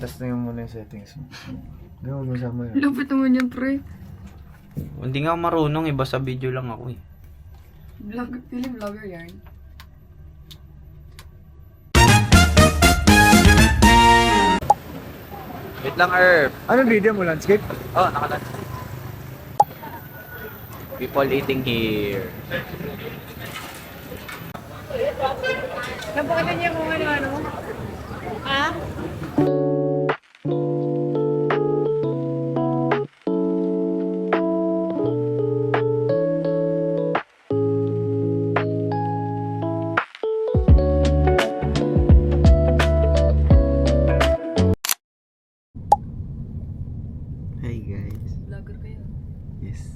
Test na yung muna yung settings mo. Gawag mo sama yun. Lupit naman yan, pre. Hindi nga ako marunong, iba sa video lang ako eh. Vlogger yan. Wait lang, Herb. Anong video mo? Landscape? Oh, nakalan. People eating here. Napakita niya kung ano. Ah? Hi guys. Vlogger kayo. Yes.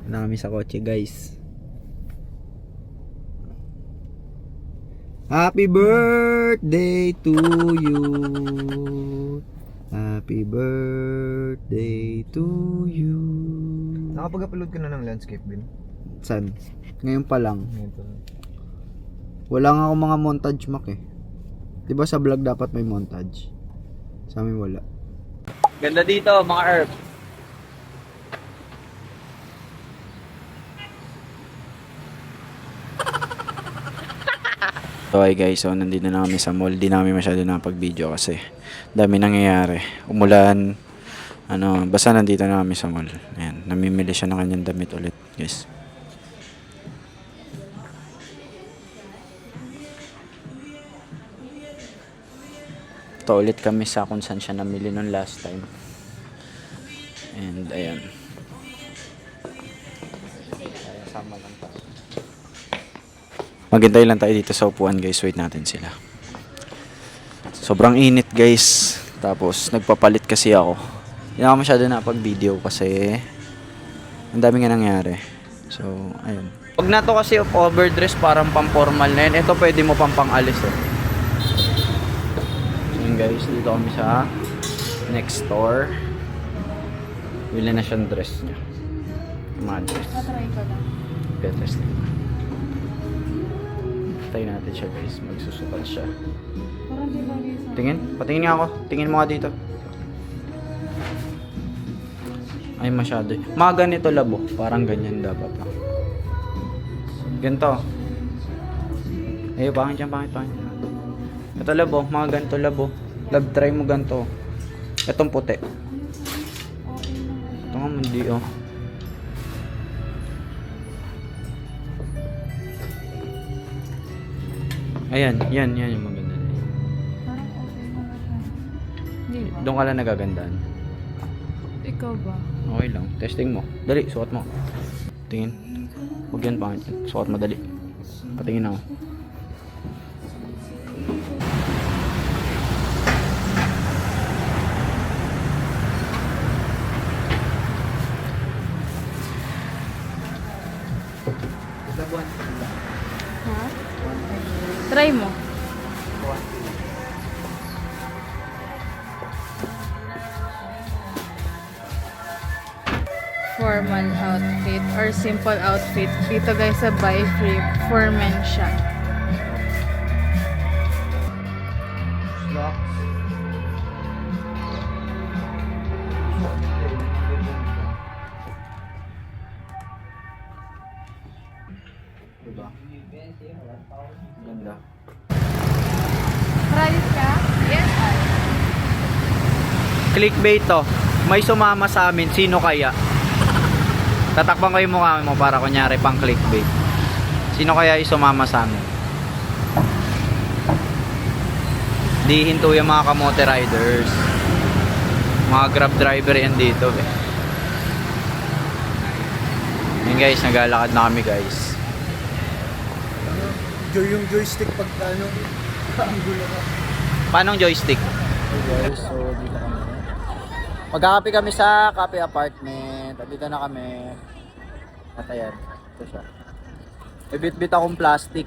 Na kami sa kotse guys. Happy birthday to you. Happy birthday to you. Nakapag-upload ka na ng landscape bin? San? Ngayon pa lang. Ito. Wala nga akong mga montage mak eh. 'Di ba sa vlog dapat may montage? Sa amin wala. Ganda dito mga herb. So hi guys, so nandito na kami sa mall. Di namin masyado nakapag-video kasi dami nangyayari. Umulan, basta nandito na kami sa mall. Ayan, namimili siya ng kanyang damit ulit guys. Ito ulit kami sa kung saan siya namili nung last time. And ayan. Sama lang tayo. Maghintay lang tayo dito sa upuan guys. Wait natin sila. Sobrang init guys. Tapos nagpapalit kasi ako. Hindi ako masyado napag-video kasi ang dami nga nangyari. So ayun. Huwag na to kasi overdress parang pang-formal na yun. Ito pwede mo pang-alis eh. Yun guys, dito kami sa next store. Bili na siyang dress niya. Mga dress. Tatry ko lang. Okay, test niya. Tayo natin siya guys, magsusukat siya. Parang di bagay sa... Tingin, patingin nga ako. Tingin mo nga dito. Ay masyado. Mga ganito labo, parang ganyan dapat. Ganito. Ay, pangit yan, pangit. Ito labo, mga ganito labo. Love try mo ganito. Itong puti. Ito nga hindi oh. Ayan, yan yung maganda na yan. Parang okay naman siya. Hindi ba? Doon ka lang nagagandaan. Ikaw ba? Okay lang, testing mo. Dali, suot mo. Tingin. Huwag yan, pangit yan. Suot mo, dali. Patingin ako. Ha? Try mo. Formal outfit or simple outfit. Dito guys sa Buy Free for men siya. Slacks. Diba? Ganda. Price ka? Yes. Clickbait to. May sumama sa amin, sino kaya? Tatakpan ko yung mukha mo para kunyari pang clickbait. Sino kaya isumama sa amin? Di hinto yung mga kamote riders. Mga grab driver yan dito eh. Yun guys, naglalakad na kami guys. Yung joystick pag ano, ang gulo ka. Paanong joystick? Okay guys, so dito kami. Magkakape kami sa cafe apartment. At dito na kami. At ayan, ito siya. May bit-bit akong plastic.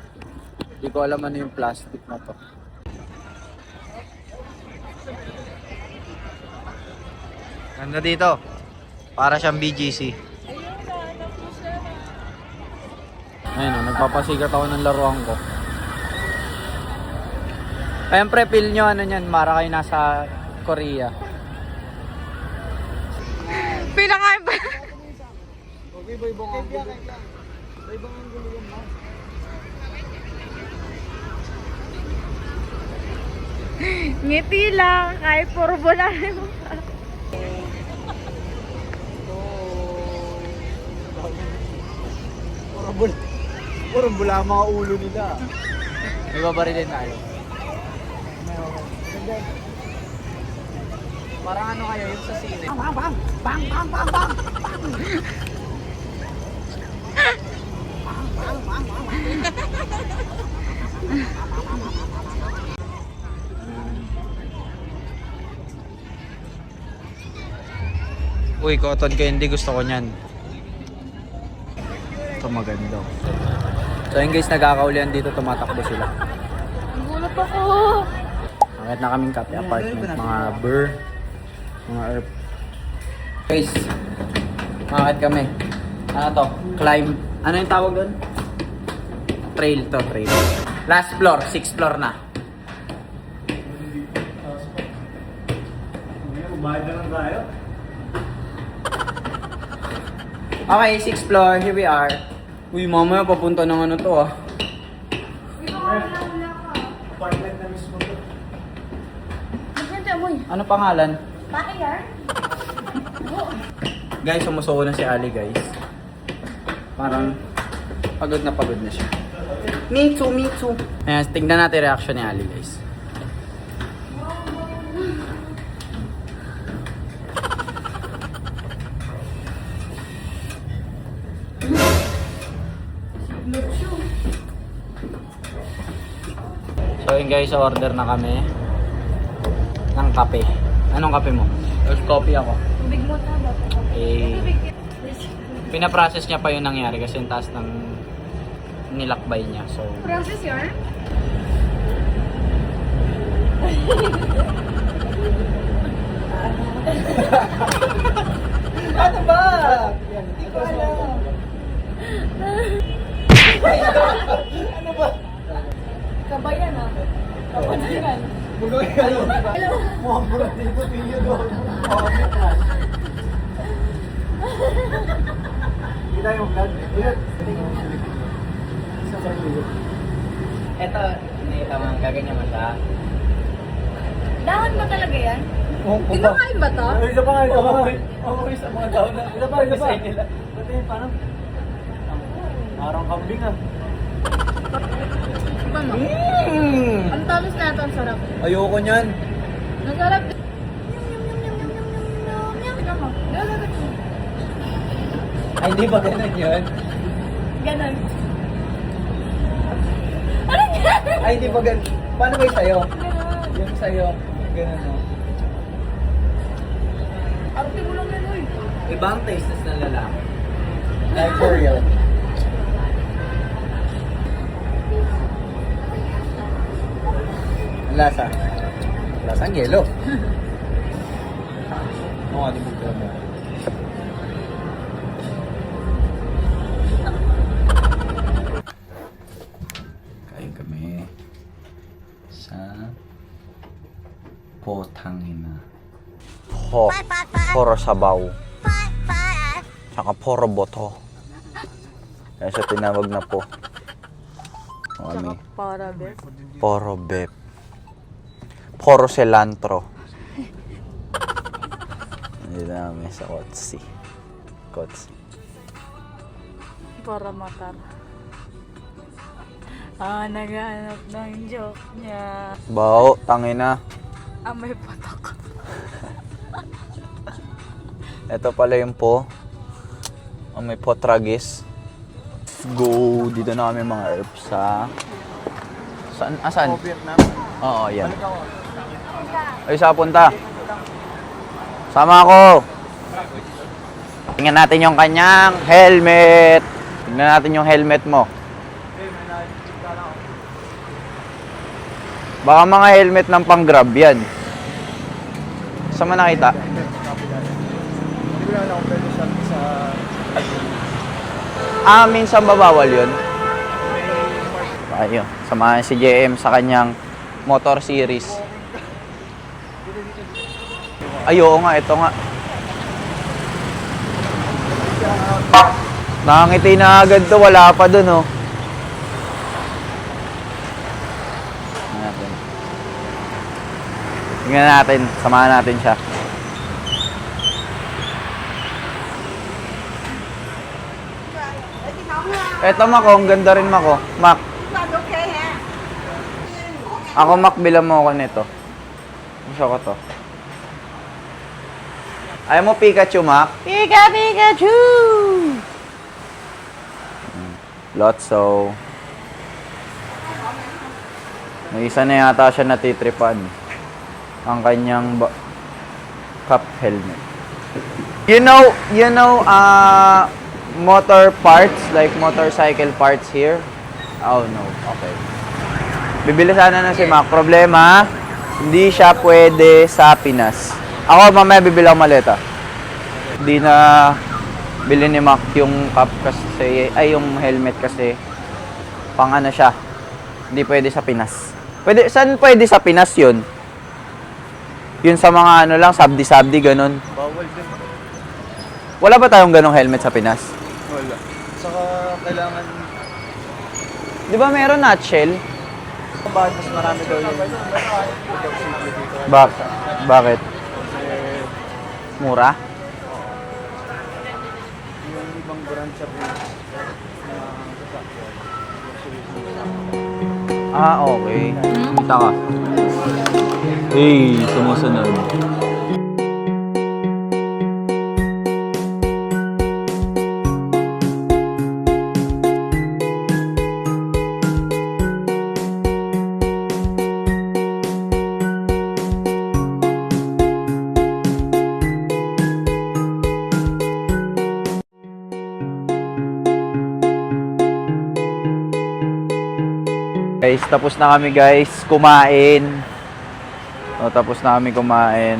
Hindi ko alam ano yung plastic na to. Ganda dito. Para siyang BGC. Ayun o, nagpapasikat ako ng laruan ko. Siyempre, feel nyo ano yan, para kayo nasa Korea. Pinakain ba? Okay, iba-ibang angulo. Iba-ibang angulo yan, ma. Ngiti lang, kahit puro bola na yung mukha. Puro bula ang mga ulo nila. May babarilin tayo. Parang ano kayo, yung sa sine. Bang, bang! Bang, bang, bang, bang! Uy, cotton candy, gusto ko niyan. Ito maganda. So yun guys, nagkakaulian dito, tumatakbo sila. Ang gulat ako. Akit na kaming kape apartment, mga mga herb. Guys, makakit kami. Ano to? Climb. Ano yung tawag doon? Trail to, trail. Last floor, 6th floor na. Bayad na lang tayo. Okay, 6th floor, here we are. Uy, mamaya papunta ng ano to ah. Apartment na mismo to. Maganda mo eh. Ano pangalan? Backyard? Guys, sumusuko na si Ali guys. Parang pagod na siya. Me too, me too. Ayan, tignan natin reaction ni Ali guys. So yun guys, order na kami ng kape. Anong kape mo? First coffee ako. Tubig mo na. Eh, pinaprocess niya pa yung nangyari kasi yung taas ng nilakbay niya. So, Process yarn? Ano ba? Hindi ko alam. Ano ba? Kabayan ah. Kabayan. Buloy ka yun. Mga buloy dito, piyo doon. Kita yung vlog. eto, nakita mo, gaganyan mo siya. Dahon ba talaga yan? Oh, Kinakain ba to? Isa pa nga, isa pa nga. Okay, sa mga taon na. Isa pa. Pati parang kambing ah. Iba mo? Ang tamis na ito, ang sarap. Ayoko niyan. Nasarap. Tignan mo. Ay, hindi ba ganun yun? Ganon. Ay, hindi ba ganun? Paano ba yung sayo? Ganon. Yung sayo, ganun o. Arte mo lang yan, uy. Ibang taste ng lalaki. Like for real. Ang lasa? Lasang yelo. Oo, di ba mo? Kain kami sa Potangina. Poro sabaw. Tsaka poro boto. Kaya siya tinawag na po. Kami. Para, be. Poro bep. Poro cilantro. Hindi namin sa Kotsi. Para matar. Naghahanap ng joke niya. Bao, tangina. May patok. Ito pala yung po. May potragis. Let's go. Dito na kami mga herbs sa... Saan? Asan? Vietnam. Oo, yan. Ay, saan punta? Sama ako. Tingnan natin yung kanyang helmet. Tingnan natin yung helmet mo. Baka mga helmet ng pang-grab yan. Saan mo nakita? Hindi ko lang ako pwede sa... Minsan babawal yun. Ayun, samahan si JM sa kanyang motor series. Ay, oo nga, ito nga. Nakangiti na agad to, wala pa dun, oh. Tingnan natin, samahan natin siya. Eto, Mac, oh, ang ganda rin, Mac, oh. Mac. Ako, Mac, bilang mo ako nito. Gusto ko to. Ayaw mo Pikachu, Mac? Pikachu! Lotso. May isa na yata siya natitripan. Ang kanyang cup helmet. You know, motor parts, like motorcycle parts here? Oh, no. Okay. Bibili sana na si Mac. Problema, hindi siya pwede sa Pinas. Ako, mamaya bibili ako maleta. Hindi na bili ni Mac yung cup kasi, ay yung helmet kasi pang ano siya. Hindi pwede sa Pinas. Pwede, saan pwede sa Pinas yun? Yun sa mga ano lang, sabdi-sabdi, ganun. Bawal din. Wala ba tayong ganong helmet sa Pinas? Wala. Saka kailangan... Di ba meron nutshell? Bakit mas marami daw yung... Bakit? Mura? Yung ibang brand sa Pinas na sasakyan. Ah, okay. Kita ka. Hey, sumusunod. Guys, tapos na kami guys kumain. O, tapos na kami kumain.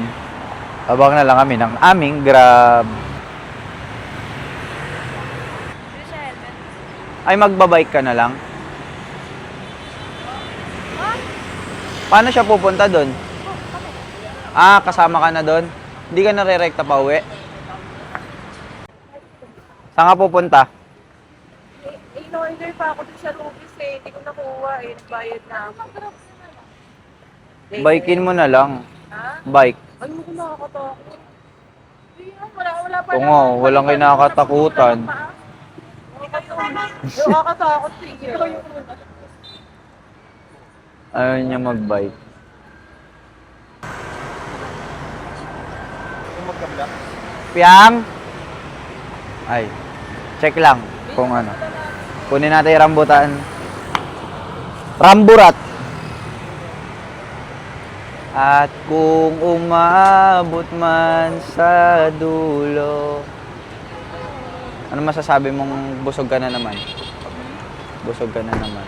Habang na lang kami ng aming Grab. Ay, magbabike ka na lang? Paano siya pupunta doon? Ah, kasama ka na doon? Hindi ka nare-rekta pa uwi? Saan ka pupunta? In-order pa ako dun sa Rubis eh. Hindi ko nakuha eh. Nagbayad na ako. Bikein mo na lang. Ha? Bike. Ay, mo ko nakakatakot. Wala pa Oo nga, walang kinakatakutan. Nakakatakot sige. Ayaw niya mag-bike. Kung magkabla. Piang! Ay, check lang kung ano. Kunin natin yung rambutan. Ramburat! At kung umabot man sa dulo. Ano masasabi mong busog ka na naman? Busog ka na naman.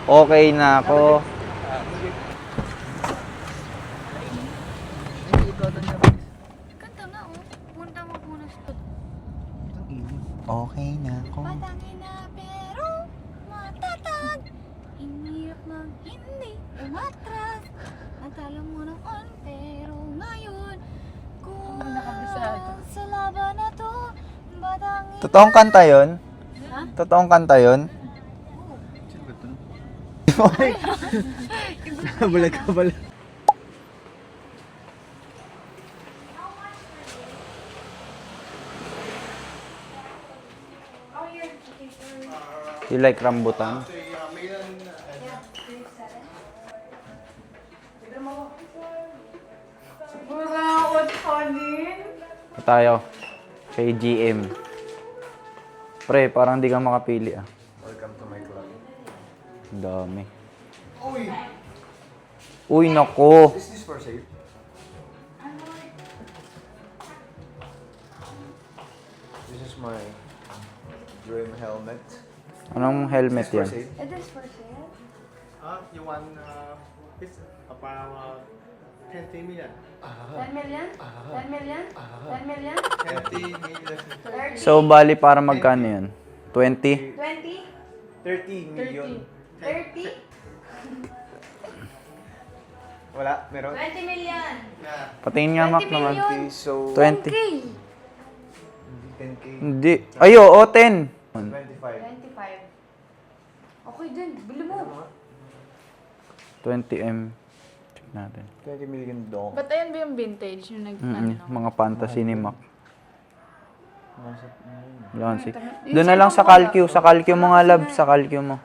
Okay na ako. Kanta nga oh. Punta mo muna sa Okay na ako. patangin na pero matatag. Hinirap ng hindi umatras. Natalo mo noon pero ngayon kung sa laban na to batangin. Totoong kanta yun? Totoong kanta yun? Bulag ka pala. You like rambutan? Ito tayo. Kay GM. Pre, parang di ka makapili ah. Welcome to my club. Ang dami. Uy! Uy, nako. Is this for sale? This is my dream helmet. Anong helmet Is this for yan? sale? It is for sale. You want it's about 20 million. 10 million? 10 million? 10 million? 20 million. 30? So, bali para magkano yun? 20? 20? 30 million. 30? Wala, meron. 20 million. Patingin nga, Mac, 20 naman. million. So, 20. 10K. 10K. Hindi. Ay, oo, 10. 25. 25. Okay din, bili mo. 20M. Check natin. 20 million daw. Ba't ayan ba yung vintage? Yung ano? Mga fantasy ni Mac. Wala kang doon na lang sa Calcio. Sa Calcio mo nga, love. Sa Calcio mo.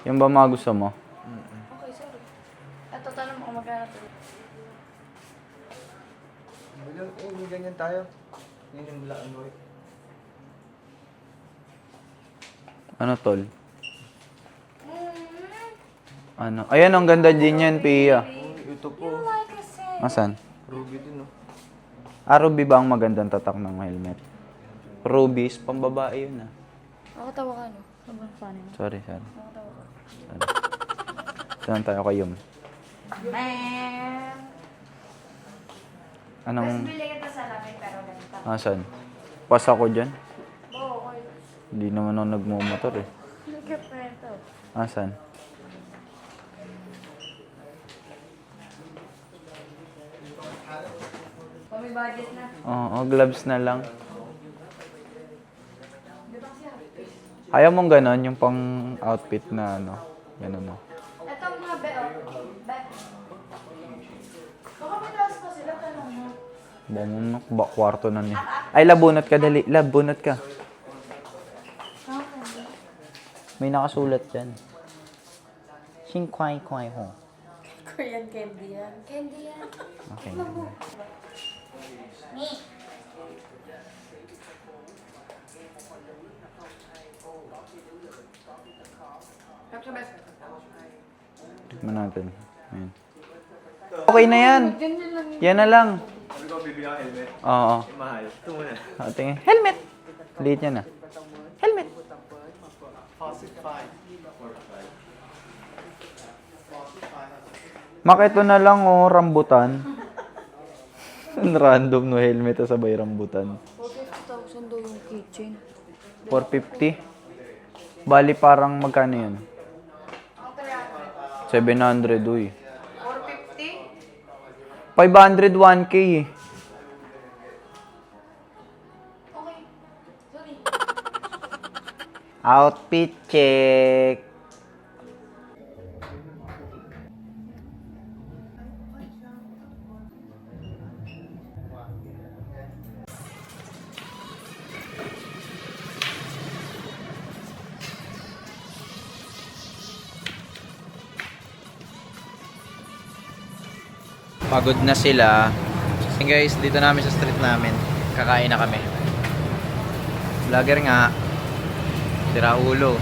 Yung ba mga gusto mo? Okay, sorry. Ito, tanong mo kung magkano to. May ganyan tayo. Yan yung black and white. Ano, tol? Ano? Ayan, ang ganda din yan, Pia. Ito po. Asan? Ruby din, no? Ah, Ruby ba ang magandang tatak ng helmet? Rubies, pambabae yun ah. Nakatawa ka, no? Sobrang funny mo. Sorry. Nakatawa ka. Saan tayo kayo? Man! Anong... Bili kita sa lapit pero ganito. Asan? Pas ako dyan? Oo, okay. Hindi naman ako nagmumotor eh. Look at ito. Asan? Kung may budget na. Oo, gloves na lang. Ayaw mong ganon, yung pang outfit na ano. Ganon no. Ito mga beo. Baka may taas pa sila, tanong mo. Bumunok ba kwarto na niya. Ay, labunot ka dali. Labunot ka. May nakasulat dyan. Singkway-kway ho. Korean candy yan. Candy yan. Okay. Ni. Tikman natin. Ayan. Okay na yan. Yan na lang. Sabi ko, bibili ako helmet. Oo. Mahal. Ito muna. Tingin. Helmet! Liit niya na. Helmet! Falsify. Mak, ito na lang oh, rambutan. Random no helmet sa sabay rambutan. 40,000 daw yung kitchen. 450. Bali parang magkano yun? 700 uy. 450? 500 1K eh. Okay. Sorry. Outfit check. Pagod na sila. And guys, dito namin sa street namin. Kakain na kami. Vlogger nga. Sira ulo.